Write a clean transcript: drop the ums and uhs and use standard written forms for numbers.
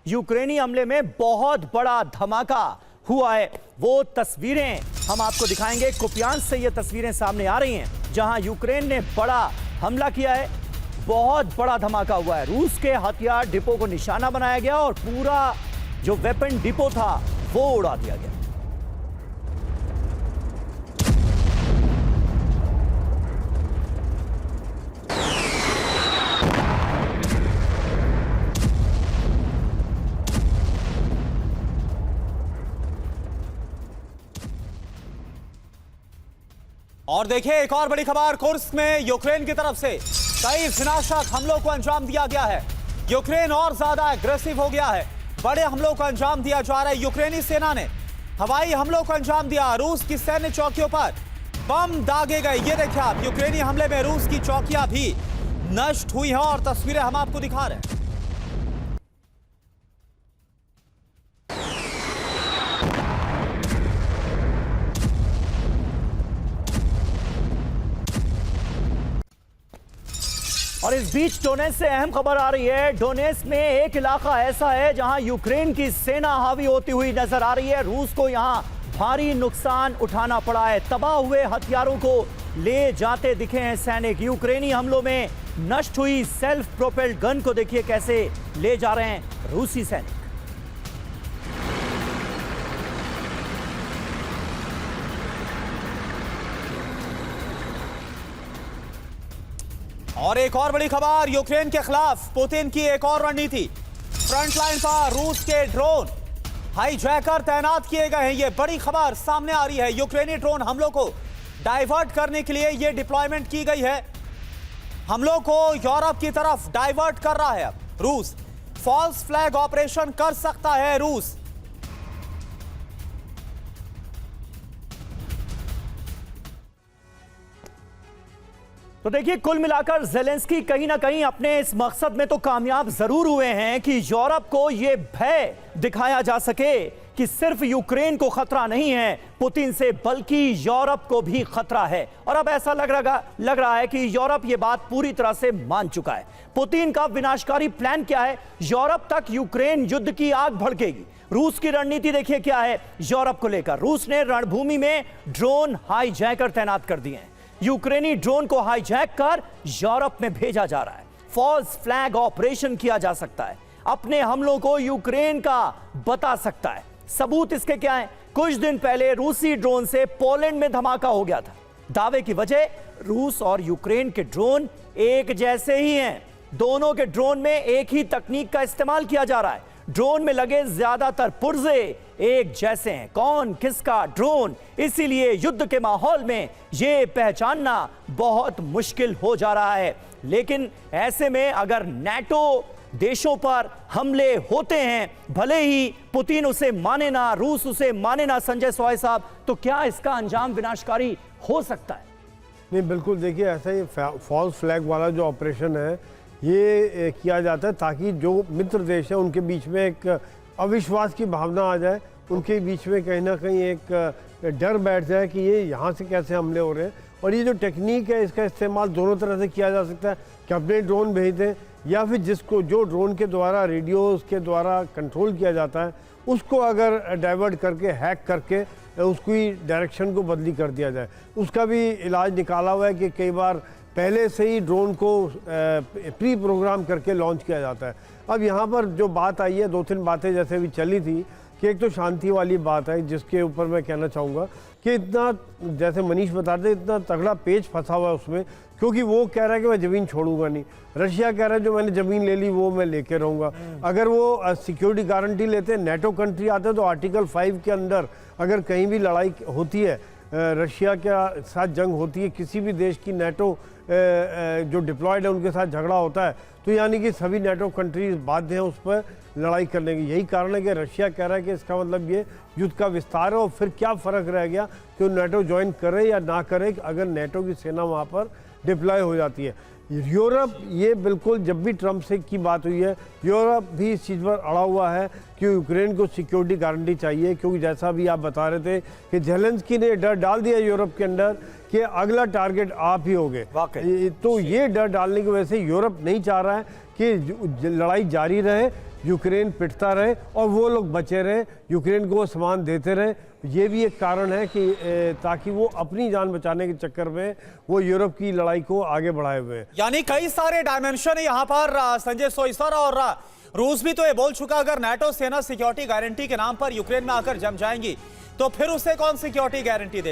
यूक्रेनी हमले में बहुत बड़ा धमाका हुआ है। वो तस्वीरें हम आपको दिखाएंगे। कुपियांस से ये तस्वीरें सामने आ रही हैं जहां यूक्रेन ने बड़ा हमला किया है। बहुत बड़ा धमाका हुआ है। रूस के हथियार डिपो को निशाना बनाया गया और पूरा जो वेपन डिपो था वो उड़ा दिया गया। और देखिए एक और बड़ी खबर, कुर्स्क में यूक्रेन की तरफ से कई विनाशक हमलों को अंजाम दिया गया है। यूक्रेन और ज्यादा एग्रेसिव हो गया है। बड़े हमलों को अंजाम दिया जा रहा है। यूक्रेनी सेना ने हवाई हमलों को अंजाम दिया। रूस की सैन्य चौकियों पर बम दागे गए। ये देखिए आप, यूक्रेनी हमले में रूस की चौकियां भी नष्ट हुई हैं और तस्वीरें हम आपको दिखा रहे हैं। और इस बीच डोनेट्स्क से अहम खबर आ रही है। डोनेट्स्क में एक इलाका ऐसा है जहां यूक्रेन की सेना हावी होती हुई नजर आ रही है। रूस को यहां भारी नुकसान उठाना पड़ा है। तबाह हुए हथियारों को ले जाते दिखे हैं सैनिक। यूक्रेनी हमलों में नष्ट हुई सेल्फ प्रोपेल्ड गन को देखिए कैसे ले जा रहे हैं रूसी सैनिक। और एक और बड़ी खबर, यूक्रेन के खिलाफ पुतिन की एक और रणनीति। फ्रंटलाइन पर रूस के ड्रोन हाईजैकर तैनात किए गए हैं। यह बड़ी खबर सामने आ रही है। यूक्रेनी ड्रोन हमलों को डाइवर्ट करने के लिए यह डिप्लॉयमेंट की गई है। हमलों को यूरोप की तरफ डाइवर्ट कर रहा है अब रूस। फॉल्स फ्लैग ऑपरेशन कर सकता है रूस। तो देखिए कुल मिलाकर ज़ेलेंस्की कहीं ना कहीं अपने इस मकसद में तो कामयाब जरूर हुए हैं कि यूरोप को यह भय दिखाया जा सके कि सिर्फ यूक्रेन को खतरा नहीं है पुतिन से, बल्कि यूरोप को भी खतरा है। और अब ऐसा लग रहा है कि यूरोप यह बात पूरी तरह से मान चुका है। पुतिन का विनाशकारी प्लान क्या है? यूरोप तक यूक्रेन युद्ध की आग भड़केगी। रूस की रणनीति देखिए क्या है यूरोप को लेकर। रूस ने रणभूमि में ड्रोन हाईजैकर तैनात कर दिए हैं। यूक्रेनी ड्रोन को हाईजैक कर यूरोप में भेजा जा रहा है। फॉल्स फ्लैग ऑपरेशन किया जा सकता है। अपने हमलों को यूक्रेन का बता सकता है। सबूत इसके क्या है? कुछ दिन पहले रूसी ड्रोन से पोलैंड में धमाका हो गया था। दावे की वजह, रूस और यूक्रेन के ड्रोन एक जैसे ही हैं। दोनों के ड्रोन में एक ही तकनीक का इस्तेमाल किया जा रहा है। ड्रोन में लगे ज्यादातर पुर्जे एक जैसे हैं। कौन किसका ड्रोन, इसीलिए युद्ध के माहौल में यह पहचानना बहुत मुश्किल हो जा रहा है। लेकिन ऐसे में अगर नाटो देशों पर हमले होते हैं, भले ही पुतिन उसे माने ना, रूस उसे माने ना, संजय सॉय साहब, तो क्या इसका अंजाम विनाशकारी हो सकता है? नहीं, बिल्कुल देखिए, ऐसा ही फॉल्स फ्लैग वाला जो ऑपरेशन है ये किया जाता है ताकि जो मित्र देश है उनके बीच में एक अविश्वास की भावना आ जाए। उनके बीच में कहीं ना कहीं एक डर बैठ जाए कि ये यहाँ से कैसे हमले हो रहे हैं। और ये जो टेक्निक है इसका इस्तेमाल दोनों तरह से किया जा सकता है कि अपने ड्रोन भेज दें या फिर जो ड्रोन के द्वारा, रेडियोज़ के द्वारा कंट्रोल किया जाता है उसको अगर डाइवर्ट करके, हैक करके उसकी डायरेक्शन को बदली कर दिया जाए। उसका भी इलाज निकाला हुआ है कि कई बार पहले से ही ड्रोन को प्री प्रोग्राम करके लॉन्च किया जाता है। अब यहाँ पर जो बात आई है, दो तीन बातें जैसे भी चली थी कि एक तो शांति वाली बात है जिसके ऊपर मैं कहना चाहूँगा कि इतना, जैसे मनीष बता रहे, इतना तगड़ा पेच फंसा हुआ है उसमें, क्योंकि वो कह रहा है कि मैं ज़मीन छोड़ूंगा नहीं। रशिया कह रहा है जो मैंने ज़मीन ले ली वो मैं लेके रहूँगा। अगर वो सिक्योरिटी गारंटी लेते, नेटो कंट्री आते, तो आर्टिकल 5 के अंदर अगर कहीं भी लड़ाई होती है, रशिया के साथ जंग होती है, किसी भी देश की नेटो जो डिप्लॉयड है उनके साथ झगड़ा होता है, तो यानी कि सभी नेटो कंट्रीज बाध्य हैं उस पर लड़ाई करने की। यही कारण है कि रशिया कह रहा है कि इसका मतलब ये युद्ध का विस्तार है। और फिर क्या फ़र्क रह गया कि वो नेटो ज्वाइन करे या ना करे अगर नेटो की सेना वहाँ पर डिप्लॉय हो जाती है। यूरोप, ये बिल्कुल, जब भी ट्रंप से की बात हुई है, यूरोप भी इस चीज़ पर अड़ा हुआ है कि यूक्रेन को सिक्योरिटी गारंटी चाहिए। क्योंकि जैसा भी आप बता रहे थे कि ज़ेलेंस्की ने डर डाल दिया यूरोप के अंदर कि अगला टारगेट आप ही होगे। तो ये डर डालने की वजह से यूरोप नहीं चाह रहा है कि लड़ाई जारी रहे। यूक्रेन पिटता रहे और वो लोग बचे रहे, यूक्रेन को वो सामान देते रहे। ये भी एक कारण है कि ताकि वो अपनी जान बचाने के चक्कर में वो यूरोप की लड़ाई को आगे बढ़ाए हुए हैं। यानी कई सारे डायमेंशन है यहाँ पर संजय सोइसर, और रूस भी तो ये बोल चुका अगर नाटो सेना सिक्योरिटी गारंटी के नाम पर यूक्रेन में आकर जम जाएंगी तो फिर उसे कौन सिक्योरिटी गारंटी देगी।